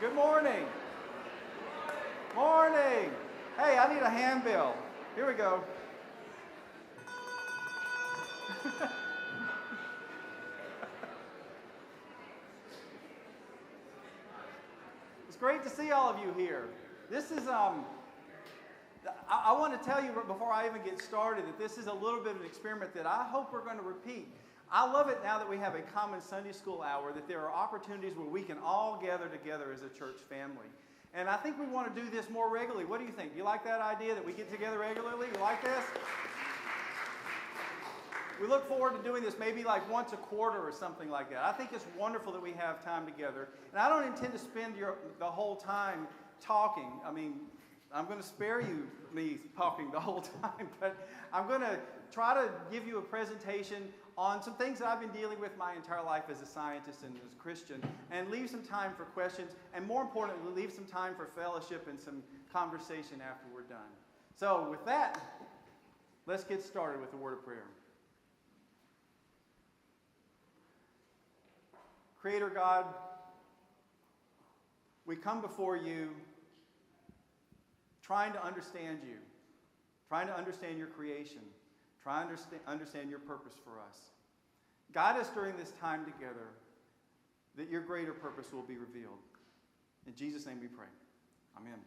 Good morning. Morning. Hey, I need a handbill. Here we go. It's great to see all of you here. This is, I want to tell you before I even get started that this is a little bit of an experiment that I hope we're going to repeat. I love it now that we have a common Sunday school hour, that there are opportunities where we can all gather together as a church family. And I think we want to do this more regularly. What do you think? Do you like that idea that we get together regularly? You like this? We look forward to doing this maybe like once a quarter or something like that. I think it's wonderful that we have time together. And I don't intend to spend the whole time talking. I mean, I'm going to spare you me talking the whole time, but I'm going to try to give you a presentation on some things that I've been dealing with my entire life as a scientist and as a Christian, and leave some time for questions, and more importantly, leave some time for fellowship and some conversation after we're done. So with that, let's get started with a word of prayer. Creator God, we come before you trying to understand you, trying to understand your creation, trying to understand your purpose for us. Guide us during this time together that your greater purpose will be revealed. In Jesus' name we pray. Amen.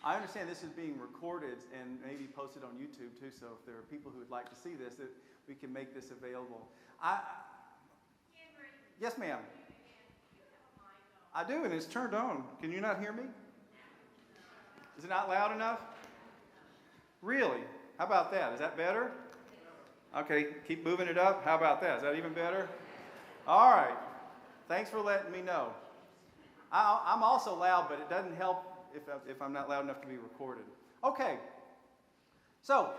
I understand this is being recorded and maybe posted on YouTube too, so if there are people who would like to see this, that we can make this available. Yes, ma'am. I do, and it's turned on. Can you not hear me? Is it not loud enough? Really? How about that? Is that better? Okay, keep moving it up. How about that? Is that even better? All right. Thanks for letting me know. I'm also loud, but it doesn't help if I'm not loud enough to be recorded. Okay. So,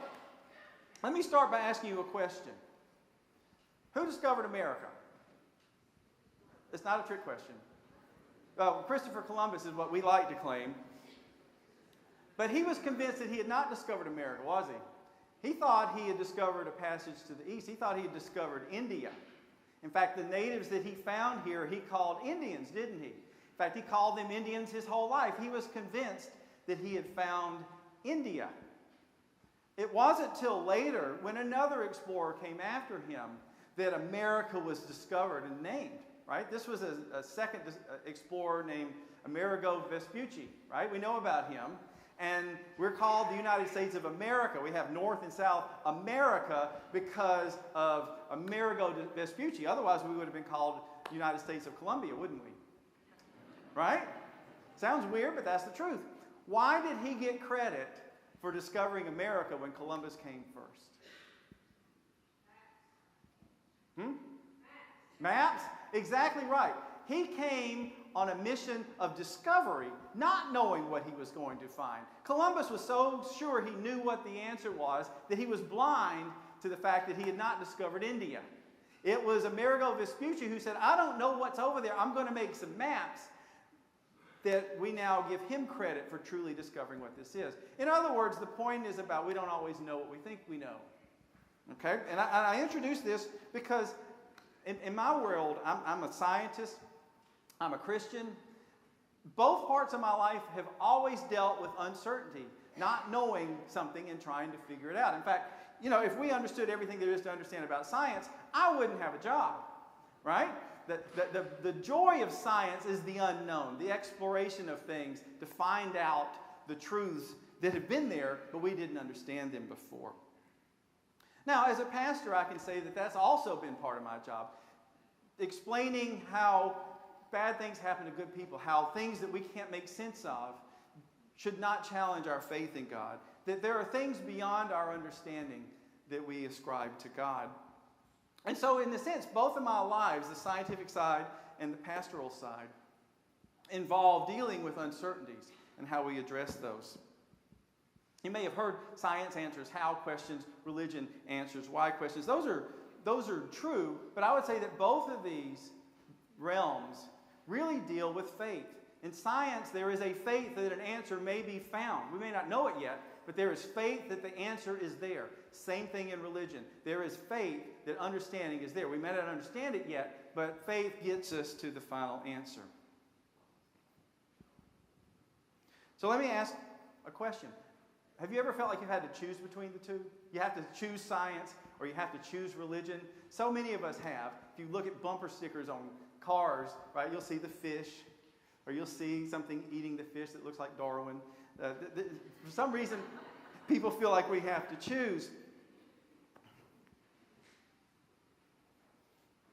let me start by asking you a question. Who discovered America? It's not a trick question. Well, Christopher Columbus is what we like to claim. But he was convinced that he had not discovered America, was he? He thought he had discovered a passage to the east. He thought he had discovered India. In fact, the natives that he found here, he called Indians, didn't he? In fact, he called them Indians his whole life. He was convinced that he had found India. It wasn't till later, when another explorer came after him, that America was discovered and named, right? This was a second explorer named Amerigo Vespucci, right? We know about him. And we're called the United States of America. We have North and South America because of Amerigo Vespucci. Otherwise, we would have been called United States of Columbia, wouldn't we? Right? Sounds weird, but that's the truth. Why did he get credit for discovering America when Columbus came first? Maps? Exactly right. He came on a mission of discovery, not knowing what he was going to find. Columbus was so sure he knew what the answer was that he was blind to the fact that he had not discovered India. It was Amerigo Vespucci who said, I don't know what's over there. I'm going to make some maps, that we now give him credit for truly discovering what this is. In other words, the point is about we don't always know what we think we know. Okay? And I introduce this because in my world, I'm a scientist. I'm a Christian. Both parts of my life have always dealt with uncertainty, not knowing something and trying to figure it out. In fact, you know, if we understood everything there is to understand about science, I wouldn't have a job, right? The joy of science is the unknown, the exploration of things to find out the truths that have been there, but we didn't understand them before. Now, as a pastor, I can say that that's also been part of my job, explaining how bad things happen to good people, how things that we can't make sense of should not challenge our faith in God, that there are things beyond our understanding that we ascribe to God. And so in a sense, both of my lives, the scientific side and the pastoral side, involve dealing with uncertainties and how we address those. You may have heard science answers how questions, religion answers why questions. Those are true, but I would say that both of these realms really deal with faith. In science, there is a faith that an answer may be found. We may not know it yet, but there is faith that the answer is there. Same thing in religion. There is faith that understanding is there. We may not understand it yet, but faith gets us to the final answer. So let me ask a question. Have you ever felt like you've had to choose between the two? You have to choose science or you have to choose religion? So many of us have. If you look at bumper stickers on cars, right, you'll see the fish, or you'll see something eating the fish that looks like Darwin. For some reason, people feel like we have to choose.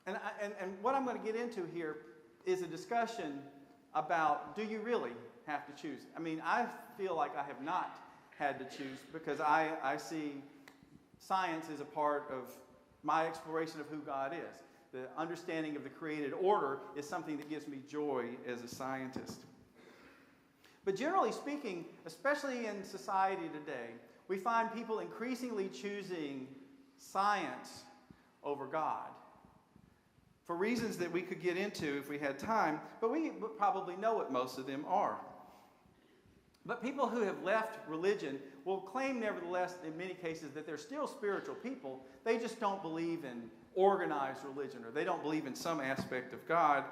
And what I'm going to get into here is a discussion about, do you really have to choose? I mean, I feel like I have not had to choose because I see science as a part of my exploration of who God is. The understanding of the created order is something that gives me joy as a scientist. But generally speaking, especially in society today, we find people increasingly choosing science over God for reasons that we could get into if we had time, but we probably know what most of them are. But people who have left religion will claim, nevertheless, in many cases, that they're still spiritual people. They just don't believe in organized religion, or they don't believe in some aspect of God.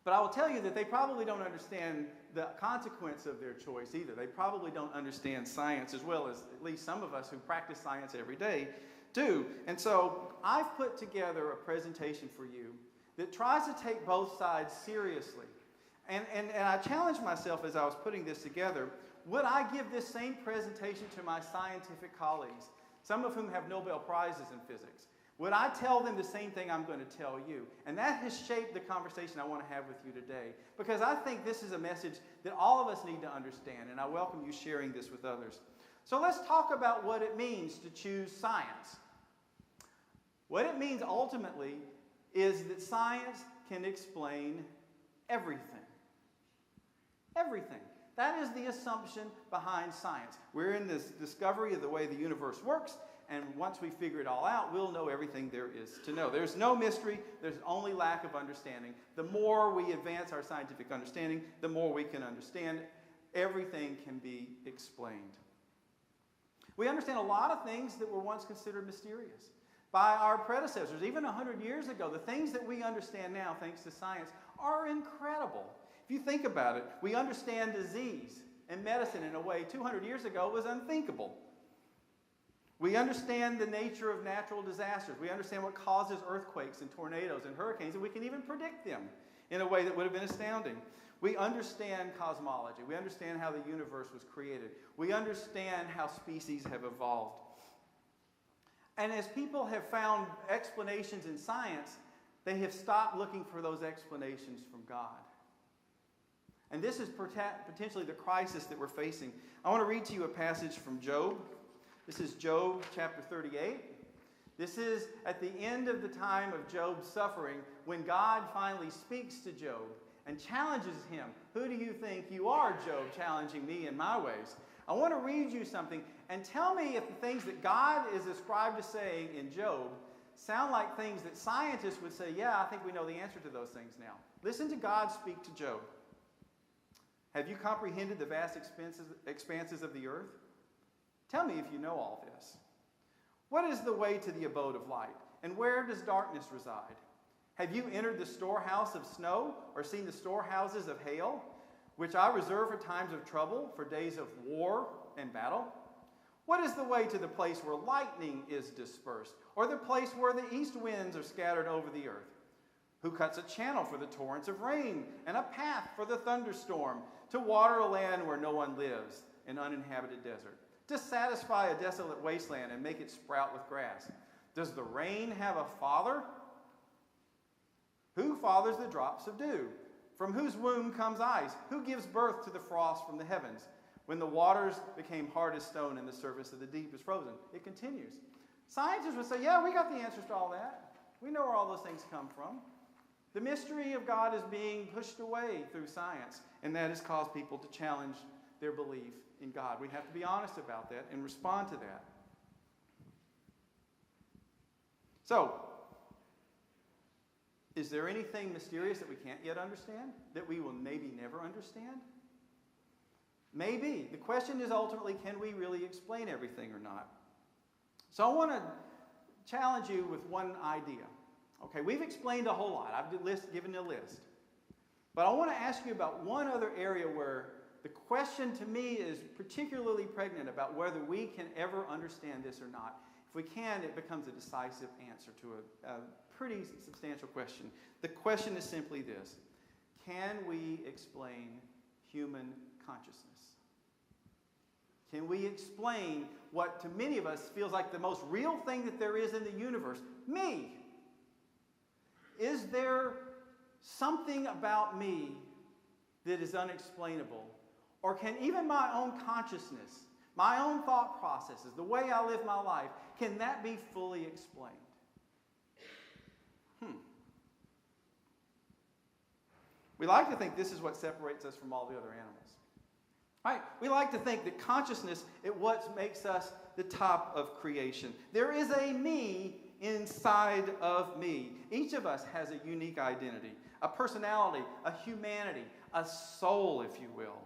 But I will tell you that they probably don't understand the consequence of their choice either. They probably don't understand science as well as at least some of us who practice science every day do. And so I've put together a presentation for you that tries to take both sides seriously. And I challenged myself as I was putting this together, would I give this same presentation to my scientific colleagues, some of whom have Nobel Prizes in physics? Would I tell them the same thing I'm going to tell you? And that has shaped the conversation I want to have with you today, because I think this is a message that all of us need to understand, and I welcome you sharing this with others. So let's talk about what it means to choose science. What it means ultimately is that science can explain everything. Everything. That is the assumption behind science. We're in this discovery of the way the universe works, and once we figure it all out, we'll know everything there is to know. There's no mystery. There's only lack of understanding. The more we advance our scientific understanding, the more we can understand. Everything can be explained. We understand a lot of things that were once considered mysterious by our predecessors. Even 100 years ago, the things that we understand now, thanks to science, are incredible. If you think about it, we understand disease and medicine in a way 200 years ago was unthinkable. We understand the nature of natural disasters. We understand what causes earthquakes and tornadoes and hurricanes, and we can even predict them in a way that would have been astounding. We understand cosmology. We understand how the universe was created. We understand how species have evolved. And as people have found explanations in science, they have stopped looking for those explanations from God. And this is potentially the crisis that we're facing. I want to read to you a passage from Job. This is Job chapter 38. This is at the end of the time of Job's suffering when God finally speaks to Job and challenges him. Who do you think you are, Job, challenging me in my ways? I want to read you something and tell me if the things that God is ascribed to saying in Job sound like things that scientists would say, yeah, I think we know the answer to those things now. Listen to God speak to Job. Have you comprehended the vast expanses of the earth? Tell me if you know all this. What is the way to the abode of light, and where does darkness reside? Have you entered the storehouse of snow, or seen the storehouses of hail, which I reserve for times of trouble, for days of war and battle? What is the way to the place where lightning is dispersed, or the place where the east winds are scattered over the earth? Who cuts a channel for the torrents of rain, and a path for the thunderstorm, to water a land where no one lives, an uninhabited desert, to satisfy a desolate wasteland and make it sprout with grass? Does the rain have a father? Who fathers the drops of dew? From whose womb comes ice? Who gives birth to the frost from the heavens? When the waters became hard as stone and the surface of the deep is frozen. It continues. Scientists would say, yeah, we got the answers to all that. We know where all those things come from. The mystery of God is being pushed away through science, and that has caused people to challenge their belief in God. We have to be honest about that and respond to that. So, is there anything mysterious that we can't yet understand? That we will maybe never understand? Maybe. The question is ultimately, can we really explain everything or not? So I want to challenge you with one idea. Okay, we've explained a whole lot. I've given you a list. But I want to ask you about one other area where The question to me is particularly pregnant about whether we can ever understand this or not. If we can, it becomes a decisive answer to a pretty substantial question. The question is simply this: can we explain human consciousness? Can we explain what to many of us feels like the most real thing that there is in the universe? Me. Is there something about me that is unexplainable? Or can even my own consciousness, my own thought processes, the way I live my life, can that be fully explained? We like to think this is what separates us from all the other animals. Right? We like to think that consciousness is what makes us the top of creation. There is a me inside of me. Each of us has a unique identity, a personality, a humanity, a soul, if you will.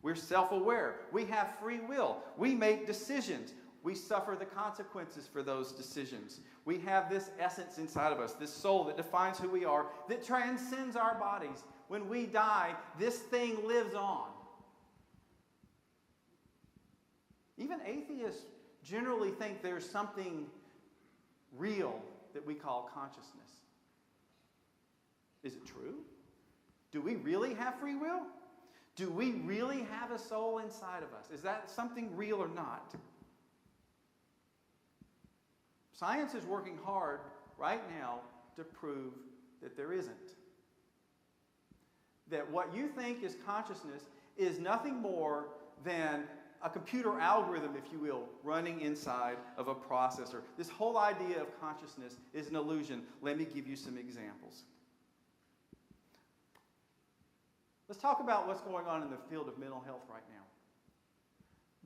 We're self-aware. We have free will. We make decisions. We suffer the consequences for those decisions. We have this essence inside of us, this soul that defines who we are, that transcends our bodies. When we die, this thing lives on. Even atheists generally think there's something real that we call consciousness. Is it true? Do we really have free will? Do we really have a soul inside of us? Is that something real or not? Science is working hard right now to prove that there isn't. That what you think is consciousness is nothing more than a computer algorithm, if you will, running inside of a processor. This whole idea of consciousness is an illusion. Let me give you some examples. Let's talk about what's going on in the field of mental health right now.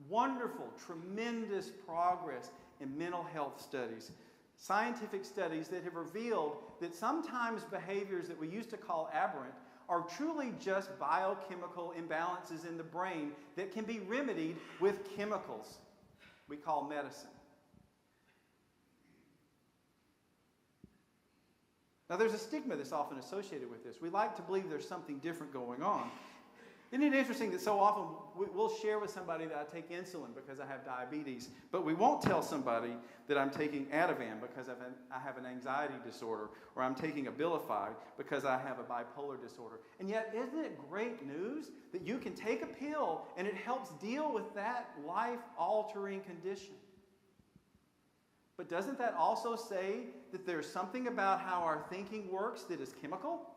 Wonderful, tremendous progress in mental health studies. Scientific studies that have revealed that sometimes behaviors that we used to call aberrant are truly just biochemical imbalances in the brain that can be remedied with chemicals we call medicine. Now, there's a stigma that's often associated with this. We like to believe there's something different going on. Isn't it interesting that so often we'll share with somebody that I take insulin because I have diabetes, but we won't tell somebody that I'm taking Ativan because I have an anxiety disorder, or I'm taking Abilify because I have a bipolar disorder. And yet, isn't it great news that you can take a pill and it helps deal with that life-altering condition? But doesn't that also say that there's something about how our thinking works that is chemical?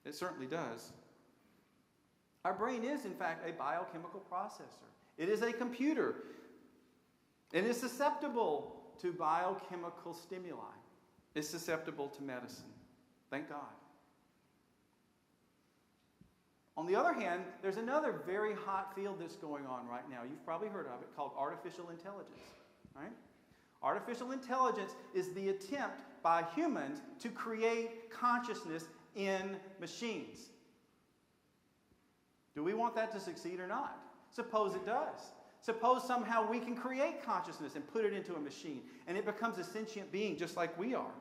It certainly does. Our brain is, in fact, a biochemical processor. It is a computer. It is susceptible to biochemical stimuli. It's susceptible to medicine. Thank God. On the other hand, there's another very hot field that's going on right now. You've probably heard of it, called artificial intelligence. Right? Artificial intelligence is the attempt by humans to create consciousness in machines. Do we want that to succeed or not? Suppose it does. Suppose somehow we can create consciousness and put it into a machine, and it becomes a sentient being just like we are.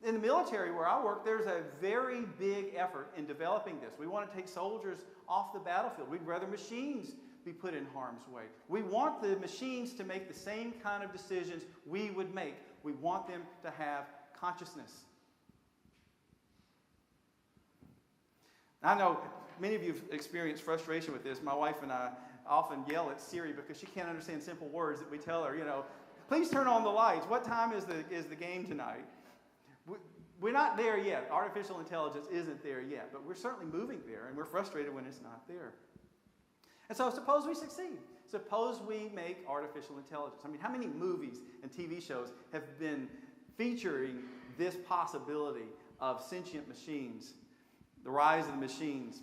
In the military where I work, there's a very big effort in developing this. We want to take soldiers off the battlefield. We'd rather machines be put in harm's way. We want the machines to make the same kind of decisions we would make. We want them to have consciousness. I know many of you have experienced frustration with this. My wife and I often yell at Siri because she can't understand simple words that we tell her, please turn on the lights. What time is the game tonight? We're not there yet. Artificial intelligence isn't there yet, but we're certainly moving there, and we're frustrated when it's not there. And so suppose we succeed. Suppose we make artificial intelligence. I mean, how many movies and TV shows have been featuring this possibility of sentient machines? The rise of the machines.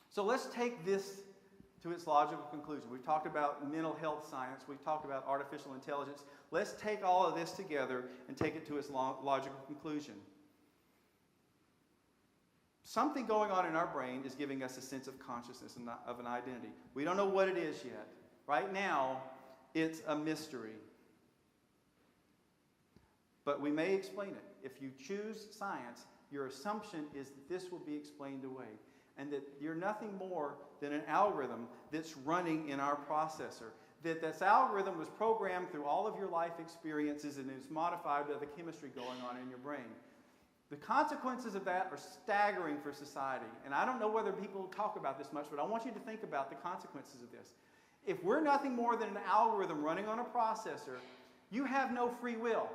So let's take this to its logical conclusion. We've talked about mental health science. We've talked about artificial intelligence. Let's take all of this together and take it to its logical conclusion. Something going on in our brain is giving us a sense of consciousness and of an identity. We don't know what it is yet. Right now, it's a mystery. But we may explain it. If you choose science, your assumption is that this will be explained away, and that you're nothing more than an algorithm that's running in our processor. That this algorithm was programmed through all of your life experiences and is modified by the chemistry going on in your brain. The consequences of that are staggering for society. And I don't know whether people talk about this much, but I want you to think about the consequences of this. If we're nothing more than an algorithm running on a processor, you have no free will.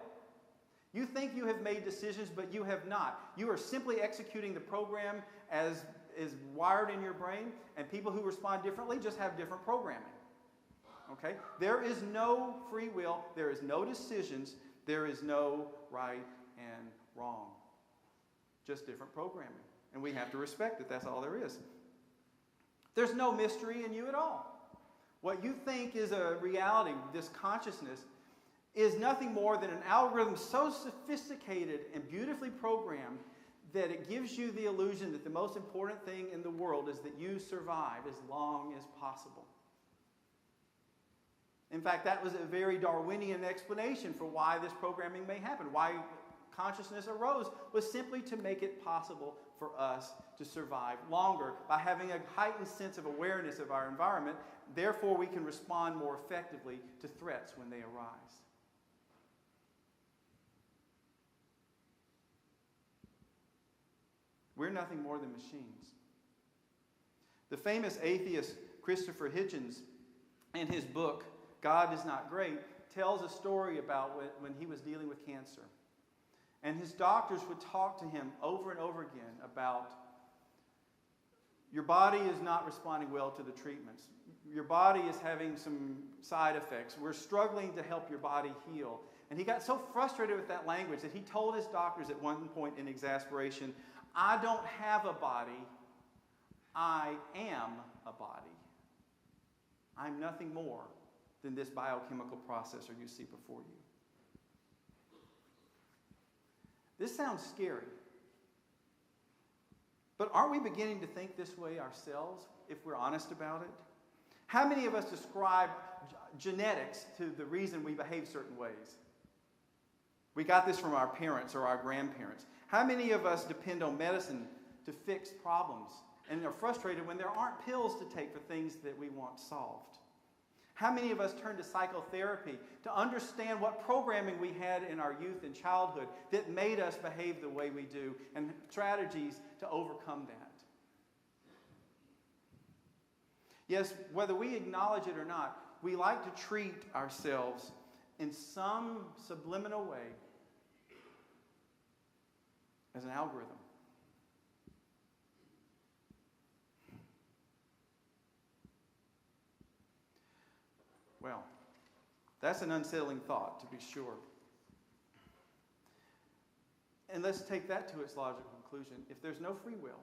You think you have made decisions, but you have not. You are simply executing the program as is wired in your brain, and people who respond differently just have different programming. Okay? There is no free will, there is no decisions, there is no right and wrong. Just different programming. And we have to respect it, that's all there is. There's no mystery in you at all. What you think is a reality, this consciousness, is nothing more than an algorithm so sophisticated and beautifully programmed that it gives you the illusion that the most important thing in the world is that you survive as long as possible. In fact, that was a very Darwinian explanation for why this programming may happen, why consciousness arose, was simply to make it possible for us to survive longer by having a heightened sense of awareness of our environment. Therefore, we can respond more effectively to threats when they arise. We're nothing more than machines. The famous atheist Christopher Hitchens, in his book, God is Not Great, tells a story about when he was dealing with cancer. And his doctors would talk to him over and over again about, your body is not responding well to the treatments. Your body is having some side effects. We're struggling to help your body heal. And he got so frustrated with that language that he told his doctors at one point in exasperation, I don't have a body, I am a body. I'm nothing more than this biochemical processor you see before you. This sounds scary. But aren't we beginning to think this way ourselves, if we're honest about it? How many of us describe genetics to the reason we behave certain ways? We got this from our parents or our grandparents. How many of us depend on medicine to fix problems and are frustrated when there aren't pills to take for things that we want solved? How many of us turn to psychotherapy to understand what programming we had in our youth and childhood that made us behave the way we do, and strategies to overcome that? Yes, whether we acknowledge it or not, we like to treat ourselves in some subliminal way as an algorithm. Well, that's an unsettling thought, to be sure. And let's take that to its logical conclusion. If there's no free will,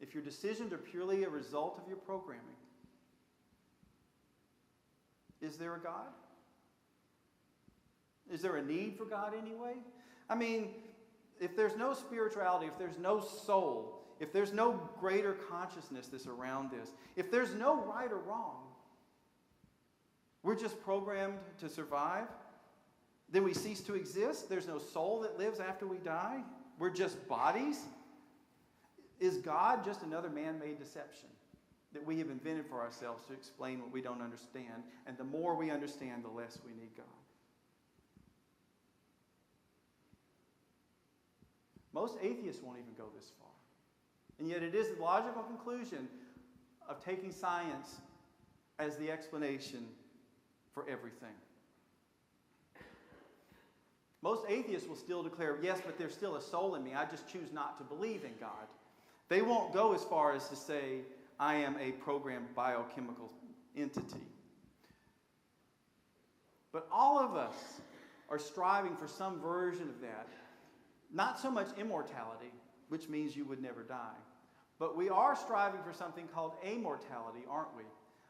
if your decisions are purely a result of your programming, is there a God? Is there a need for God anyway? I mean, if there's no spirituality, if there's no soul, if there's no greater consciousness that's around this, if there's no right or wrong, we're just programmed to survive, then we cease to exist. There's no soul that lives after we die. We're just bodies. Is God just another man-made deception that we have invented for ourselves to explain what we don't understand? And the more we understand, the less we need God. Most atheists won't even go this far. And yet it is the logical conclusion of taking science as the explanation for everything. Most atheists will still declare, yes, but there's still a soul in me. I just choose not to believe in God. They won't go as far as to say, I am a programmed biochemical entity. But all of us are striving for some version of that. Not so much immortality, which means you would never die. But we are striving for something called amortality, aren't we?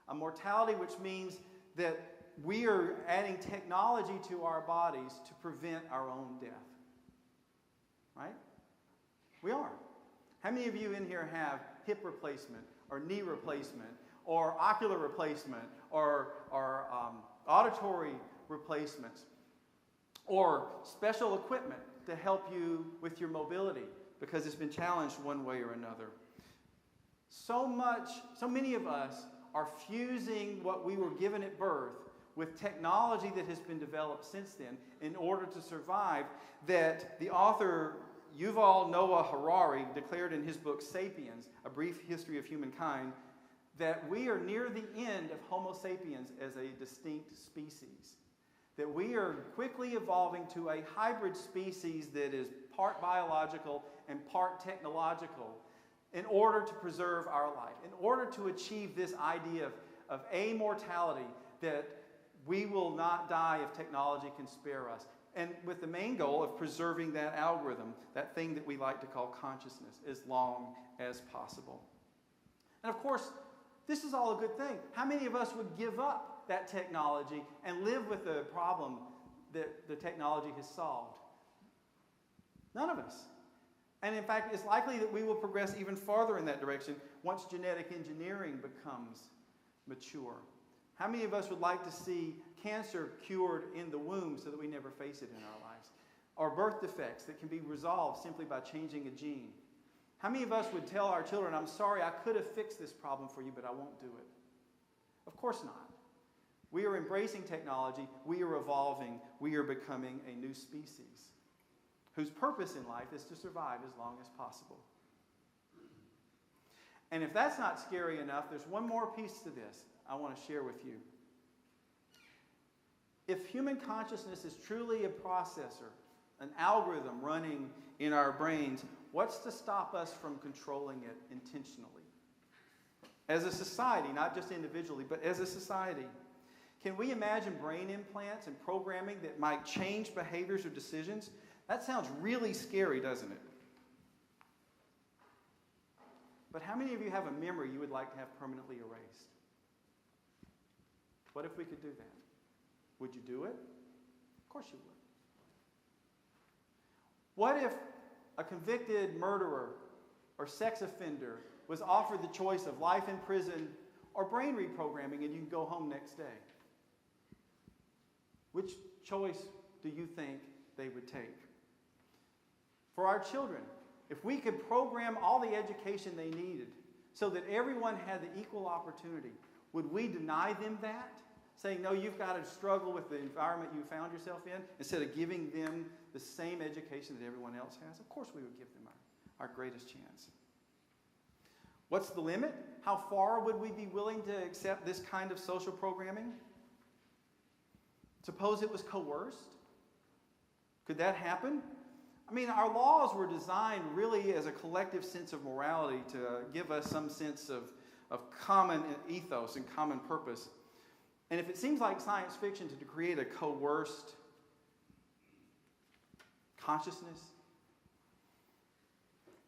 A mortality which means that we are adding technology to our bodies to prevent our own death. Right? We are. How many of you in here have hip replacement or knee replacement or ocular replacement or auditory replacements or special equipment to help you with your mobility, because it's been challenged one way or another. So many of us are fusing what we were given at birth with technology that has been developed since then in order to survive, that the author Yuval Noah Harari declared in his book Sapiens, A Brief History of Humankind, that we are near the end of Homo sapiens as a distinct species. That we are quickly evolving to a hybrid species that is part biological and part technological in order to preserve our life, in order to achieve this idea of immortality, that we will not die if technology can spare us. And with the main goal of preserving that algorithm, that thing that we like to call consciousness, as long as possible. And of course, this is all a good thing. How many of us would give up that technology and live with the problem that the technology has solved? None of us. And in fact, it's likely that we will progress even farther in that direction once genetic engineering becomes mature. How many of us would like to see cancer cured in the womb so that we never face it in our lives? Or birth defects that can be resolved simply by changing a gene? How many of us would tell our children, I'm sorry, I could have fixed this problem for you, but I won't do it? Of course not. We are embracing technology. We are evolving. We are becoming a new species whose purpose in life is to survive as long as possible. And if that's not scary enough, there's one more piece to this I want to share with you. If human consciousness is truly a processor, an algorithm running in our brains, what's to stop us from controlling it intentionally? As a society, not just individually, but as a society. Can we imagine brain implants and programming that might change behaviors or decisions? That sounds really scary, doesn't it? But how many of you have a memory you would like to have permanently erased? What if we could do that? Would you do it? Of course you would. What if a convicted murderer or sex offender was offered the choice of life in prison or brain reprogramming and you can go home next day? Which choice do you think they would take? For our children, if we could program all the education they needed so that everyone had the equal opportunity, would we deny them that? Saying, no, you've got to struggle with the environment you found yourself in, instead of giving them the same education that everyone else has? Of course we would give them our greatest chance. What's the limit? How far would we be willing to accept this kind of social programming? Suppose it was coerced? Could that happen? I mean, our laws were designed really as a collective sense of morality to give us some sense of common ethos and common purpose. And if it seems like science fiction to create a coerced consciousness,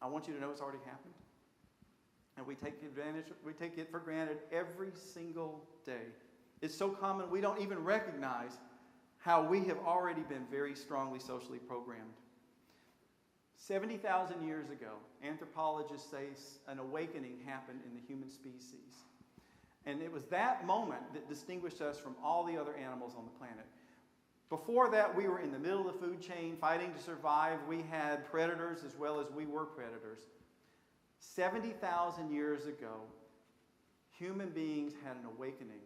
I want you to know it's already happened. And we take it for granted every single day. It's so common we don't even recognize how we have already been very strongly socially programmed. 70,000 years ago, anthropologists say an awakening happened in the human species. And it was that moment that distinguished us from all the other animals on the planet. Before that, we were in the middle of the food chain, fighting to survive. We had predators as well as we were predators. 70,000 years ago, human beings had an awakening.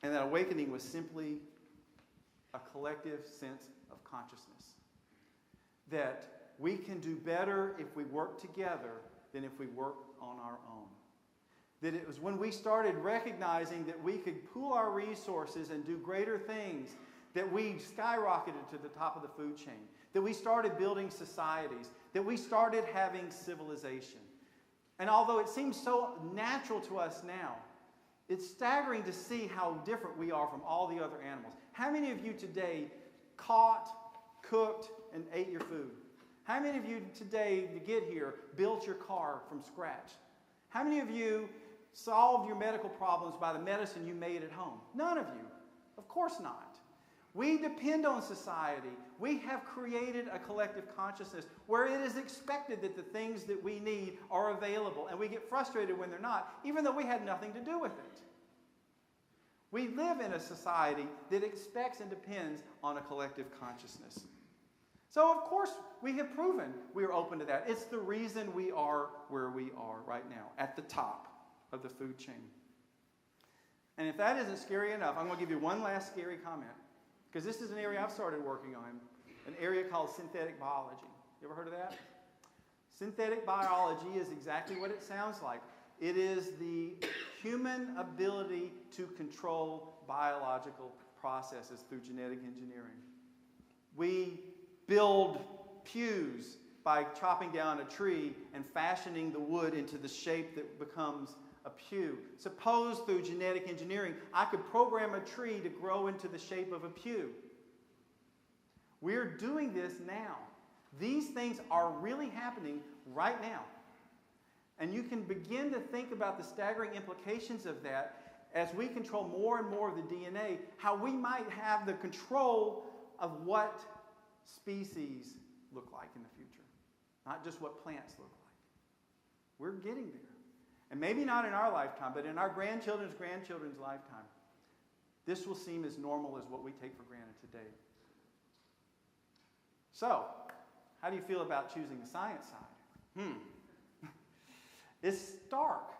And that awakening was simply a collective sense of consciousness. That we can do better if we work together than if we work on our own. That it was when we started recognizing that we could pool our resources and do greater things that we skyrocketed to the top of the food chain. That we started building societies. That we started having civilization. And although it seems so natural to us now, it's staggering to see how different we are from all the other animals. How many of you today caught, cooked, and ate your food? How many of you today, to get here, built your car from scratch? How many of you solved your medical problems by the medicine you made at home? None of you. Of course not. We depend on society. We have created a collective consciousness where it is expected that the things that we need are available, and we get frustrated when they're not, even though we had nothing to do with it. We live in a society that expects and depends on a collective consciousness. So, of course, we have proven we are open to that. It's the reason we are where we are right now, at the top of the food chain. And if that isn't scary enough, I'm going to give you one last scary comment, because this is an area I've started working on, an area called synthetic biology. You ever heard of that? Synthetic biology is exactly what it sounds like. It is the human ability to control biological processes through genetic engineering. We build pews by chopping down a tree and fashioning the wood into the shape that becomes a pew. Suppose through genetic engineering, I could program a tree to grow into the shape of a pew. We're doing this now. These things are really happening right now. And you can begin to think about the staggering implications of that as we control more and more of the DNA, how we might have the control of what species look like in the future, not just what plants look like. We're getting there. And maybe not in our lifetime, but in our grandchildren's lifetime, this will seem as normal as what we take for granted today. So, how do you feel about choosing the science side? It's stark.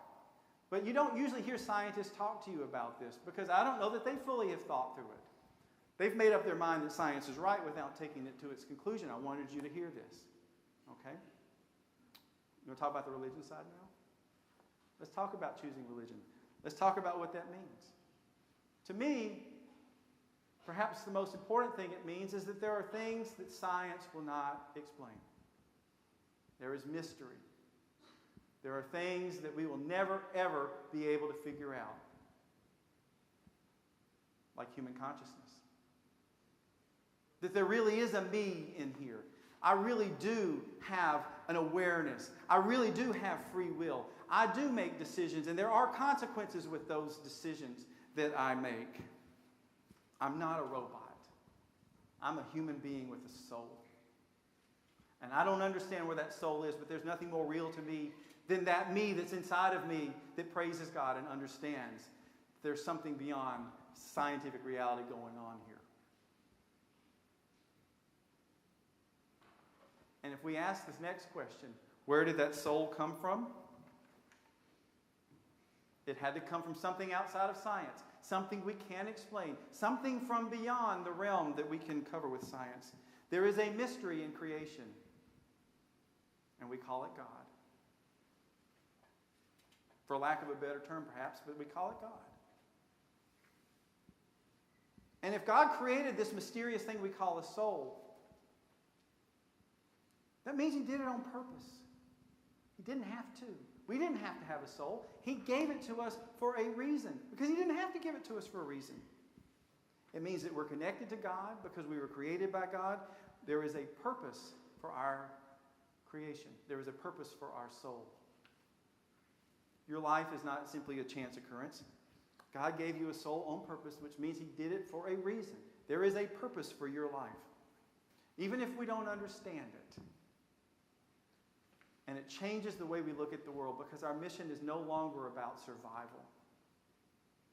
But you don't usually hear scientists talk to you about this, because I don't know that they fully have thought through it. They've made up their mind that science is right without taking it to its conclusion. I wanted you to hear this. Okay? You want to talk about the religion side now? Let's talk about choosing religion. Let's talk about what that means. To me, perhaps the most important thing it means is that there are things that science will not explain. There is mystery. There are things that we will never, ever be able to figure out, like human consciousness. That there really is a me in here. I really do have an awareness. I really do have free will. I do make decisions, and there are consequences with those decisions that I make. I'm not a robot. I'm a human being with a soul. And I don't understand where that soul is, but there's nothing more real to me than that me that's inside of me that praises God and understands there's something beyond scientific reality going on here. And if we ask this next question, where did that soul come from? It had to come from something outside of science, something we can't explain, something from beyond the realm that we can cover with science. There is a mystery in creation, and we call it God. For lack of a better term, perhaps, but we call it God. And if God created this mysterious thing we call a soul, that means He did it on purpose. He didn't have to. We didn't have to have a soul. He gave it to us for a reason, because He didn't have to give it to us for a reason. It means that we're connected to God because we were created by God. There is a purpose for our creation. There is a purpose for our soul. Your life is not simply a chance occurrence. God gave you a soul on purpose, which means He did it for a reason. There is a purpose for your life, even if we don't understand it. And it changes the way we look at the world, because our mission is no longer about survival,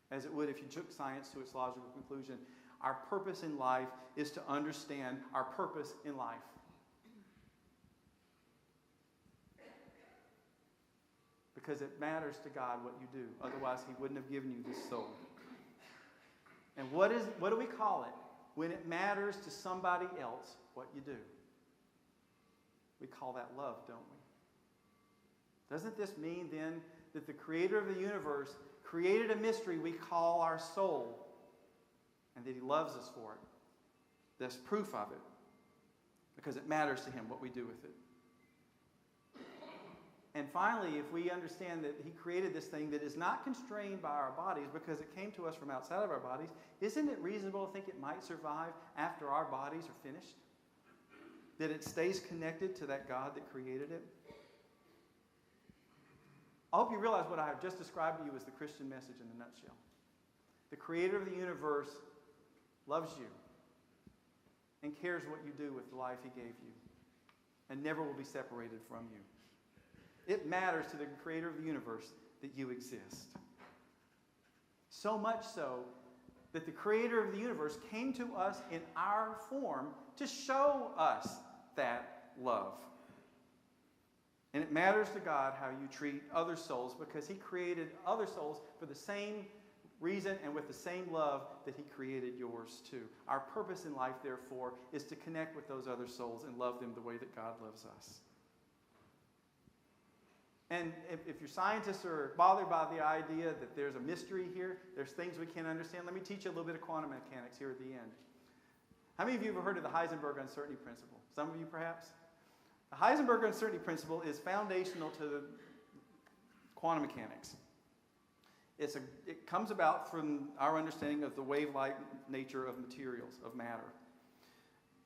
as it would if you took science to its logical conclusion. Our purpose in life is to understand our purpose in life. Because it matters to God what you do. Otherwise, He wouldn't have given you this soul. And what do we call it when it matters to somebody else what you do? We call that love, don't we? Doesn't this mean then that the Creator of the universe created a mystery we call our soul, and that He loves us for it? That's proof of it, because it matters to Him what we do with it. And finally, if we understand that He created this thing that is not constrained by our bodies because it came to us from outside of our bodies, isn't it reasonable to think it might survive after our bodies are finished? That it stays connected to that God that created it? I hope you realize what I have just described to you as the Christian message in a nutshell. The Creator of the universe loves you and cares what you do with the life He gave you, and never will be separated from you. It matters to the Creator of the universe that you exist. So much so that the Creator of the universe came to us in our form to show us that love. And it matters to God how you treat other souls, because He created other souls for the same reason and with the same love that He created yours too. Our purpose in life, therefore, is to connect with those other souls and love them the way that God loves us. And if your scientists are bothered by the idea that there's a mystery here, there's things we can't understand, let me teach you a little bit of quantum mechanics here at the end. How many of you have ever heard of the Heisenberg uncertainty principle? Some of you perhaps? The Heisenberg uncertainty principle is foundational to quantum mechanics. It comes about from our understanding of the wave-like nature of materials, of matter.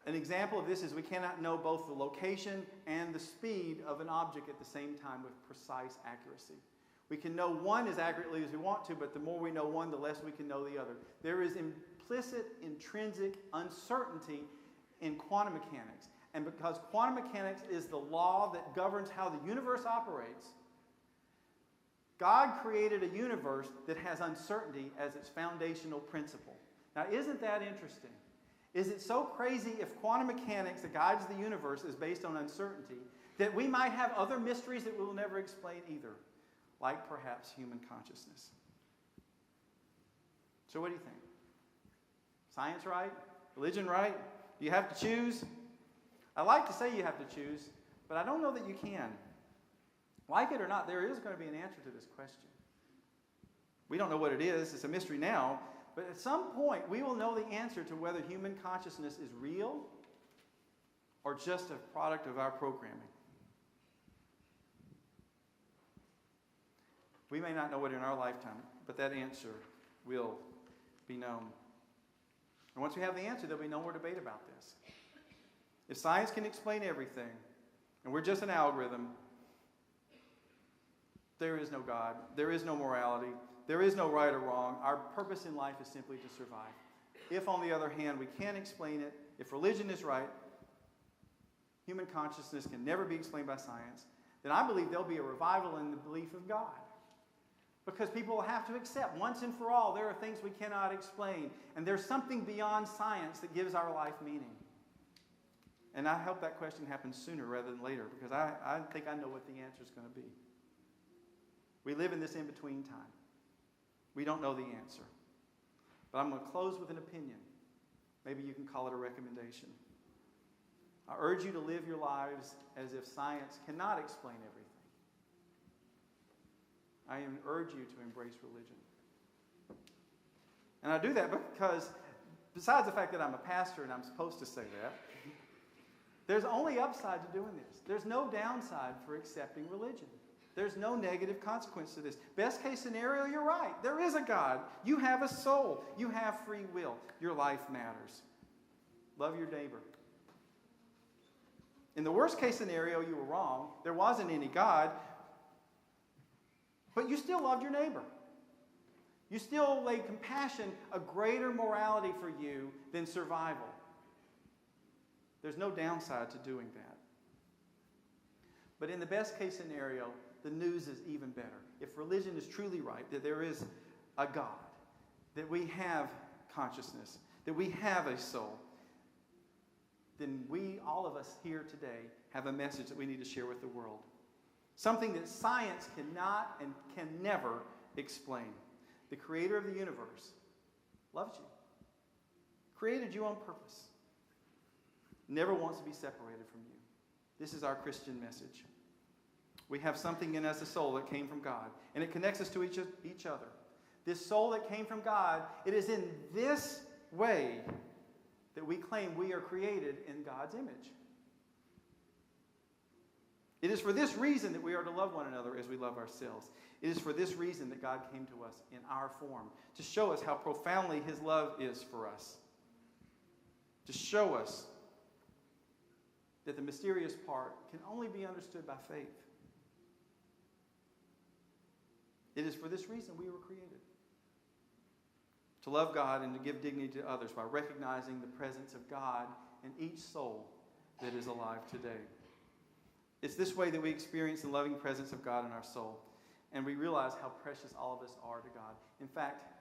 An example of this is we cannot know both the location and the speed of an object at the same time with precise accuracy. We can know one as accurately as we want to, but the more we know one, the less we can know the other. There is implicit, intrinsic uncertainty in quantum mechanics. And because quantum mechanics is the law that governs how the universe operates, God created a universe that has uncertainty as its foundational principle. Now, isn't that interesting? Is it so crazy if quantum mechanics that guides the universe is based on uncertainty that we might have other mysteries that we will never explain either, like perhaps human consciousness? So what do you think? Science right? Religion right? Do you have to choose? I like to say you have to choose, but I don't know that you can. Like it or not, there is going to be an answer to this question. We don't know what it is. It's a mystery now. But at some point, we will know the answer to whether human consciousness is real or just a product of our programming. We may not know it in our lifetime, but that answer will be known. And once we have the answer, there'll be no more debate about this. If science can explain everything, and we're just an algorithm, there is no God, there is no morality, there is no right or wrong. Our purpose in life is simply to survive. If, on the other hand, we can't explain it, if religion is right, human consciousness can never be explained by science, then I believe there'll be a revival in the belief of God. Because people will have to accept once and for all there are things we cannot explain, and there's something beyond science that gives our life meaning. And I hope that question happens sooner rather than later, because I think I know what the answer is going to be. We live in this in-between time. We don't know the answer. But I'm going to close with an opinion. Maybe you can call it a recommendation. I urge you to live your lives as if science cannot explain everything. I even urge you to embrace religion. And I do that because, besides the fact that I'm a pastor and I'm supposed to say that, there's only upside to doing this. There's no downside for accepting religion. There's no negative consequence to this. Best case scenario, you're right. There is a God. You have a soul. You have free will. Your life matters. Love your neighbor. In the worst case scenario, you were wrong. There wasn't any God. But you still loved your neighbor. You still laid compassion a greater morality for you than survival. There's no downside to doing that. But in the best case scenario, the news is even better. If religion is truly right, that there is a God, that we have consciousness, that we have a soul, then we, all of us here today, have a message that we need to share with the world. Something that science cannot and can never explain. The creator of the universe loves you, created you on purpose, never wants to be separated from you. This is our Christian message. We have something in us, a soul that came from God, and it connects us to each other. This soul that came from God, it is in this way that we claim we are created in God's image. It is for this reason that we are to love one another as we love ourselves. It is for this reason that God came to us in our form, to show us how profoundly His love is for us, to show us that the mysterious part can only be understood by faith. It is for this reason we were created. To love God and to give dignity to others by recognizing the presence of God in each soul that is alive today. It's this way that we experience the loving presence of God in our soul, and we realize how precious all of us are to God. In fact,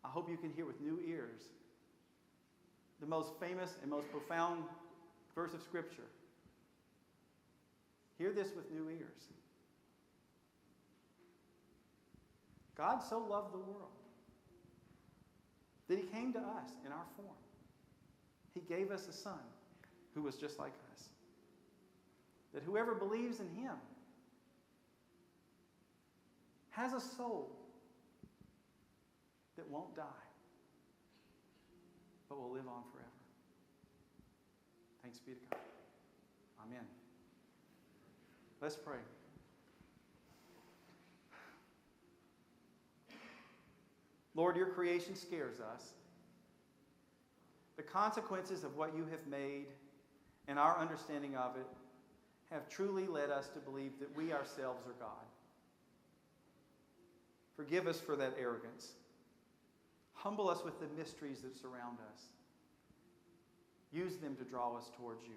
I hope you can hear with new ears the most famous and most profound verse of Scripture. Hear this with new ears. God so loved the world that he came to us in our form. He gave us a son who was just like us. That whoever believes in him has a soul that won't die, but will live on forever. Thanks be to God. Amen. Let's pray. Lord, your creation scares us. The consequences of what you have made and our understanding of it have truly led us to believe that we ourselves are God. Forgive us for that arrogance. Humble us with the mysteries that surround us. Use them to draw us towards you.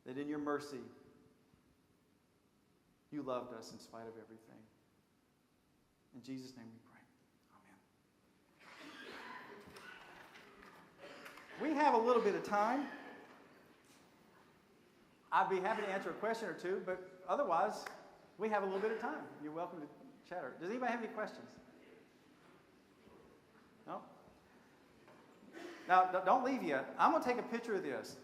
That in your mercy, you loved us in spite of everything. In Jesus' name we pray. Amen. We have a little bit of time. I'd be happy to answer a question or two, but otherwise, we have a little bit of time. You're welcome to chatter. Does anybody have any questions? No? Now, don't leave yet. I'm going to take a picture of this.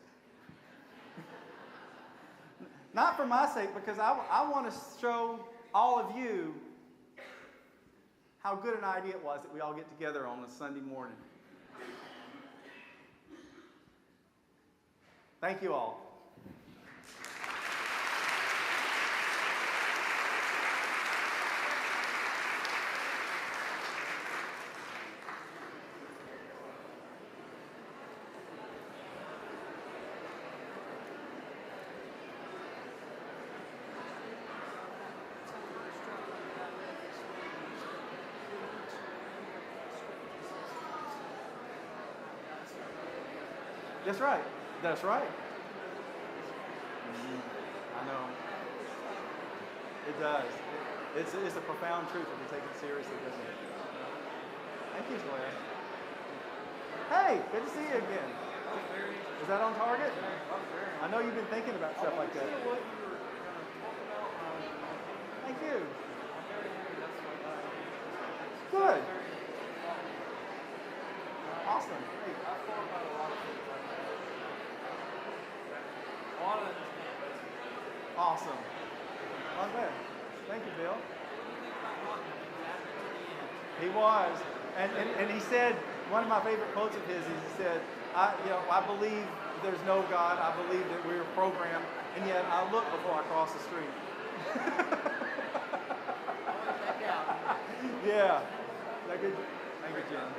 Not for my sake, because I want to show all of you how good an idea it was that we all get together on a Sunday morning. Thank you all. That's right. That's right. I know. It does. It's a profound truth if you take it seriously, doesn't it? Thank you, Blair. Hey, good to see you again. Is that on target? I know you've been thinking about stuff like that. Thank you. Good. Awesome. Hey. Awesome. Not bad. Thank you, Bill. He was. And he said, one of my favorite quotes of his is he said, I believe there's no God. I believe that we're programmed, and yet I look before I cross the street. Yeah. Is that good? Thank you, Jen.